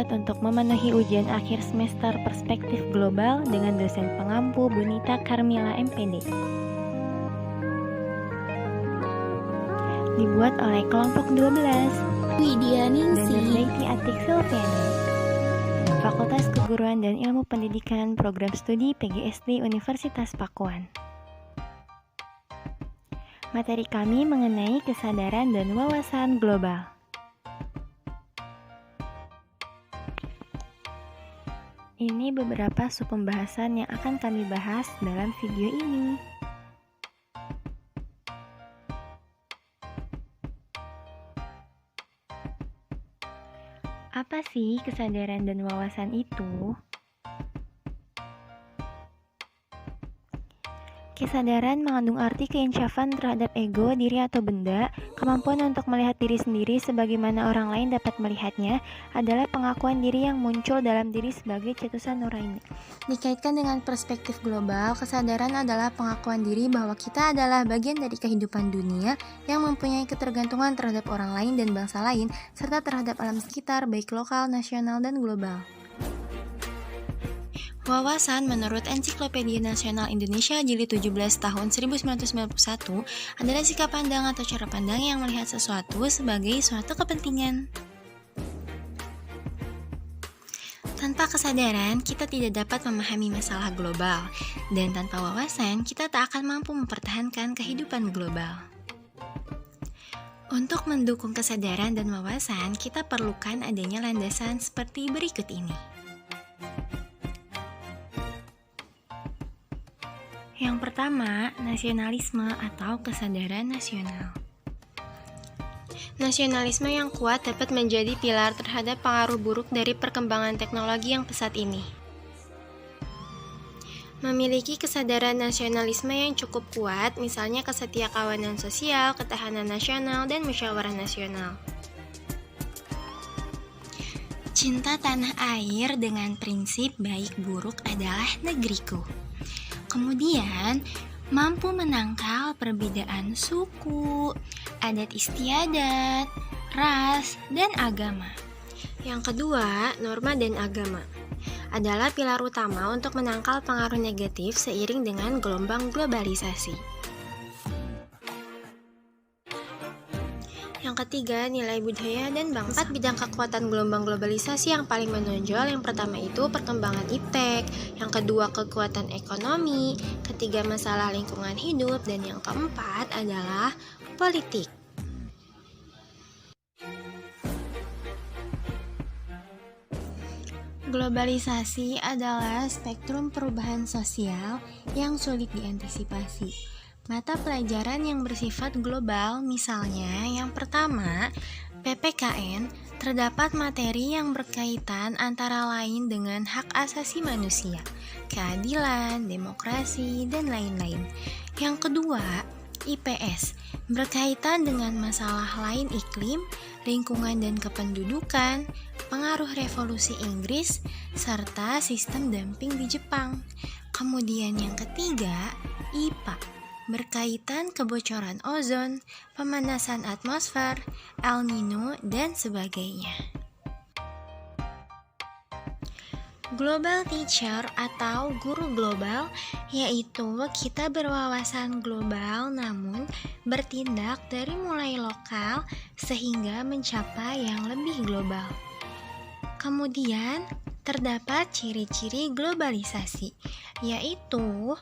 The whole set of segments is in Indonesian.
dibuat untuk memenuhi ujian akhir semester perspektif global dengan dosen pengampu Bunita Karmila MPD. Dibuat oleh kelompok 12 Widya dan Ningsih, Zaiti Atik Silviana, Fakultas Keguruan dan Ilmu Pendidikan Program Studi PGSD Universitas Pakuan. Materi kami mengenai kesadaran dan wawasan global. Ini beberapa sub pembahasan yang akan kami bahas dalam video ini. Apa sih kesadaran dan wawasan itu? Kesadaran mengandung arti keinsyafan terhadap ego, diri atau benda, kemampuan untuk melihat diri sendiri sebagaimana orang lain dapat melihatnya, adalah pengakuan diri yang muncul dalam diri sebagai cetusan nurani. Dikaitkan dengan perspektif global, kesadaran adalah pengakuan diri bahwa kita adalah bagian dari kehidupan dunia yang mempunyai ketergantungan terhadap orang lain dan bangsa lain, serta terhadap alam sekitar, baik lokal, nasional, dan global. Wawasan menurut Ensiklopedia Nasional Indonesia Jilid 17 tahun 1991 adalah sikap pandang atau cara pandang yang melihat sesuatu sebagai suatu kepentingan. Tanpa kesadaran, kita tidak dapat memahami masalah global, dan tanpa wawasan, kita tak akan mampu mempertahankan kehidupan global. Untuk mendukung kesadaran dan wawasan, kita perlukan adanya landasan seperti berikut ini. Yang pertama, nasionalisme atau kesadaran nasional. Nasionalisme yang kuat dapat menjadi pilar terhadap pengaruh buruk dari perkembangan teknologi yang pesat ini. Memiliki kesadaran nasionalisme yang cukup kuat, misalnya kesetiakawanan sosial, ketahanan nasional, dan musyawarah nasional. Cinta tanah air dengan prinsip baik buruk adalah negeriku. Kemudian, mampu menangkal perbedaan suku, adat istiadat, ras, dan agama. Yang kedua, norma dan agama adalah pilar utama untuk menangkal pengaruh negatif seiring dengan gelombang globalisasi. Yang ketiga, nilai budaya dan bangsa. 4 bidang kekuatan gelombang globalisasi yang paling menonjol. Yang pertama itu perkembangan iptek, yang kedua kekuatan ekonomi, ketiga masalah lingkungan hidup, dan yang keempat adalah politik. Globalisasi adalah spektrum perubahan sosial yang sulit diantisipasi. Mata pelajaran yang bersifat global, misalnya yang pertama, PPKN, terdapat materi yang berkaitan antara lain dengan hak asasi manusia, keadilan, demokrasi, dan lain-lain. Yang kedua, IPS, berkaitan dengan masalah lain iklim, lingkungan dan kependudukan, pengaruh revolusi Inggris, serta sistem dumping di Jepang. Kemudian yang ketiga, IPA, berkaitan kebocoran ozon, pemanasan atmosfer, El Nino, dan sebagainya. Global teacher atau guru global, yaitu kita berwawasan global namun bertindak dari mulai lokal sehingga mencapai yang lebih global. Kemudian, terdapat ciri-ciri globalisasi, yaitu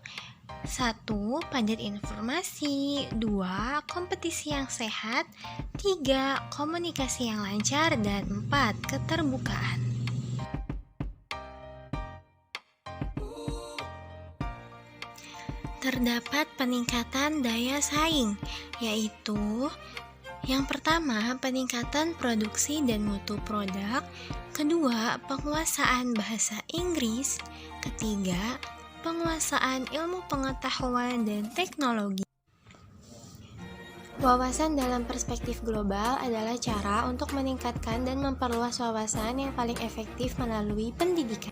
1. Padat informasi, 2. Kompetisi yang sehat, 3. Komunikasi yang lancar, dan 4. Keterbukaan. Terdapat peningkatan daya saing, yaitu yang pertama, peningkatan produksi dan mutu produk, kedua, penguasaan bahasa Inggris, ketiga, penguasaan ilmu pengetahuan dan teknologi. Wawasan dalam perspektif global adalah cara untuk meningkatkan dan memperluas wawasan yang paling efektif melalui pendidikan.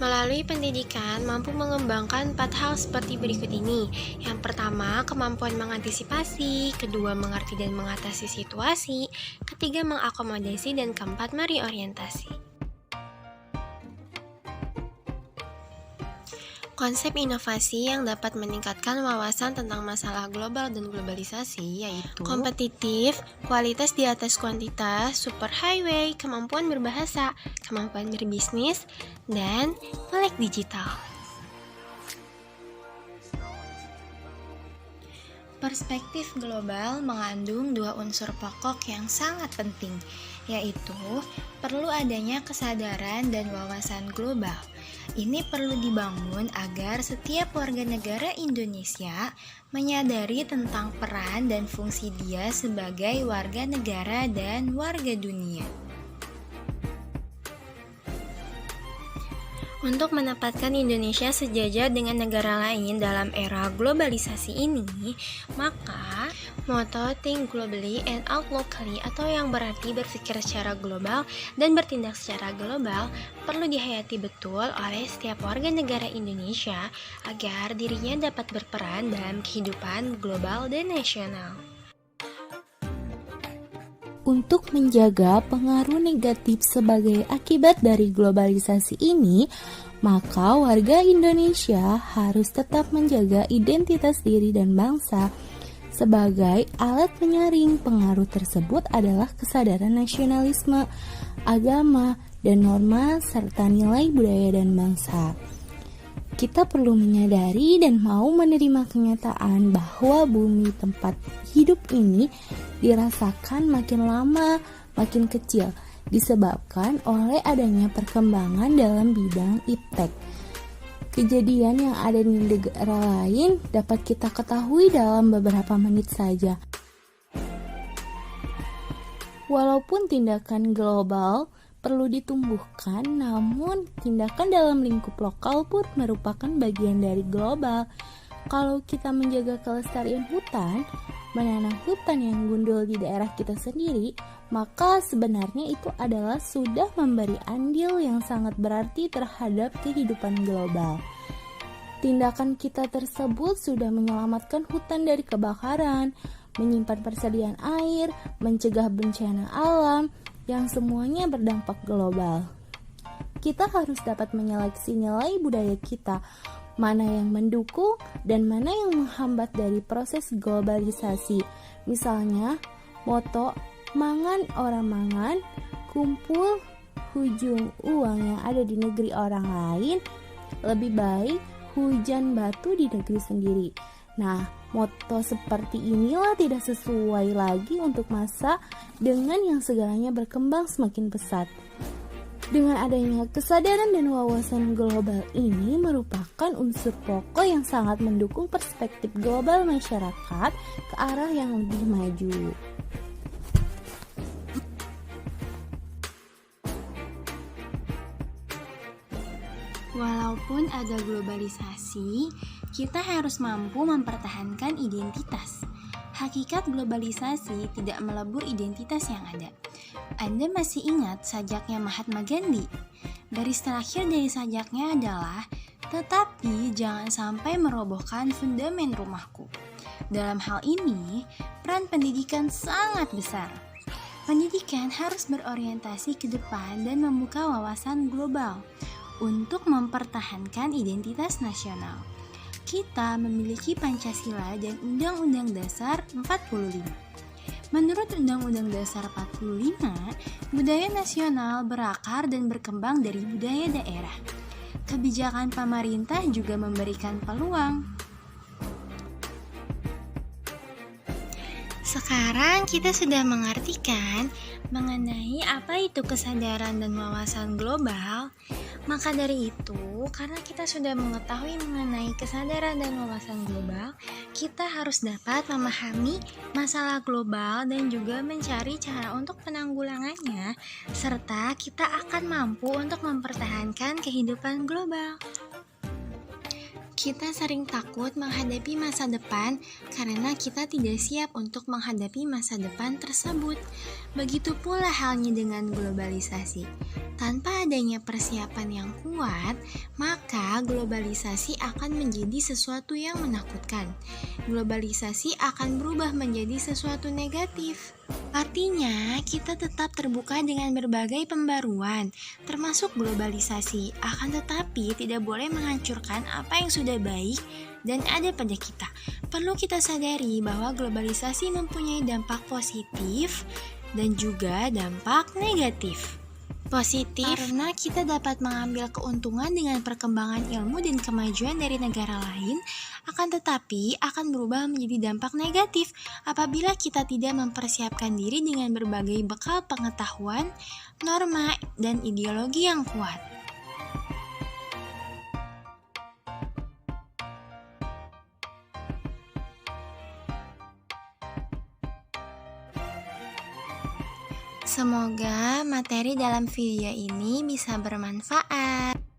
Melalui pendidikan mampu mengembangkan 4 hal seperti berikut ini. Yang pertama, kemampuan mengantisipasi, kedua, mengerti dan mengatasi situasi, ketiga, mengakomodasi, dan keempat, mereorientasi. Konsep inovasi yang dapat meningkatkan wawasan tentang masalah global dan globalisasi yaitu kompetitif, kualitas di atas kuantitas, super highway, kemampuan berbahasa, kemampuan berbisnis, dan melek digital. Perspektif global mengandung dua unsur pokok yang sangat penting, yaitu perlu adanya kesadaran dan wawasan global. Ini perlu dibangun agar setiap warga negara Indonesia menyadari tentang peran dan fungsi dia sebagai warga negara dan warga dunia. Untuk menempatkan Indonesia sejajar dengan negara lain dalam era globalisasi ini, maka moto Think Globally and Act Locally atau yang berarti berpikir secara global dan bertindak secara global perlu dihayati betul oleh setiap warga negara Indonesia agar dirinya dapat berperan dalam kehidupan global dan nasional. Untuk menjaga pengaruh negatif sebagai akibat dari globalisasi ini, maka warga Indonesia harus tetap menjaga identitas diri dan bangsa. Sebagai alat penyaring pengaruh tersebut adalah kesadaran nasionalisme, agama, dan norma serta nilai budaya dan bangsa. Kita perlu menyadari dan mau menerima kenyataan bahwa bumi tempat hidup ini dirasakan makin lama makin kecil disebabkan oleh adanya perkembangan dalam bidang iptek. Kejadian yang ada di negara lain dapat kita ketahui dalam beberapa menit saja. Walaupun tindakan global perlu ditumbuhkan, namun tindakan dalam lingkup lokal pun merupakan bagian dari global. Kalau kita menjaga kelestarian hutan, menanam hutan yang gundul di daerah kita sendiri, maka sebenarnya itu adalah sudah memberi andil yang sangat berarti terhadap kehidupan global. Tindakan kita tersebut sudah menyelamatkan hutan dari kebakaran, menyimpan persediaan air, mencegah bencana alam, yang semuanya berdampak global. Kita harus dapat menyeleksi nilai budaya kita, mana yang mendukung dan mana yang menghambat dari proses globalisasi. Misalnya, moto mangan orang mangan, kumpul hujung uang yang ada di negeri orang lain, lebih baik hujan batu di negeri sendiri. Nah, moto seperti inilah tidak sesuai lagi untuk masa dengan yang segalanya berkembang semakin pesat. Dengan adanya kesadaran dan wawasan global ini merupakan unsur pokok yang sangat mendukung perspektif global masyarakat ke arah yang lebih maju. Walaupun ada globalisasi, kita harus mampu mempertahankan identitas. Hakikat globalisasi tidak melebur identitas yang ada. Anda masih ingat sajaknya Mahatma Gandhi? Garis terakhir dari sajaknya adalah, tetapi jangan sampai merobohkan fundamen rumahku. Dalam hal ini, peran pendidikan sangat besar. Pendidikan harus berorientasi ke depan dan membuka wawasan global untuk mempertahankan identitas nasional. Kita memiliki Pancasila dan Undang-Undang Dasar 45. Menurut Undang-Undang Dasar 45, budaya nasional berakar dan berkembang dari budaya daerah. Kebijakan pemerintah juga memberikan peluang. Sekarang kita sudah mengartikan mengenai apa itu kesadaran dan wawasan global. Maka dari itu, karena kita sudah mengetahui mengenai kesadaran dan wawasan global, kita harus dapat memahami masalah global dan juga mencari cara untuk penanggulangannya, serta kita akan mampu untuk mempertahankan kehidupan global. Kita sering takut menghadapi masa depan karena kita tidak siap untuk menghadapi masa depan tersebut. Begitu pula halnya dengan globalisasi. Tanpa adanya persiapan yang kuat, maka globalisasi akan menjadi sesuatu yang menakutkan. Globalisasi akan berubah menjadi sesuatu negatif. Artinya, kita tetap terbuka dengan berbagai pembaruan, termasuk globalisasi. Akan tetapi, tidak boleh menghancurkan apa yang sudah baik dan ada pada kita. Perlu kita sadari bahwa globalisasi mempunyai dampak positif dan juga dampak negatif. Positif karena kita dapat mengambil keuntungan dengan perkembangan ilmu dan kemajuan dari negara lain, akan tetapi akan berubah menjadi dampak negatif apabila kita tidak mempersiapkan diri dengan berbagai bekal pengetahuan, norma, dan ideologi yang kuat. Semoga materi dalam video ini bisa bermanfaat.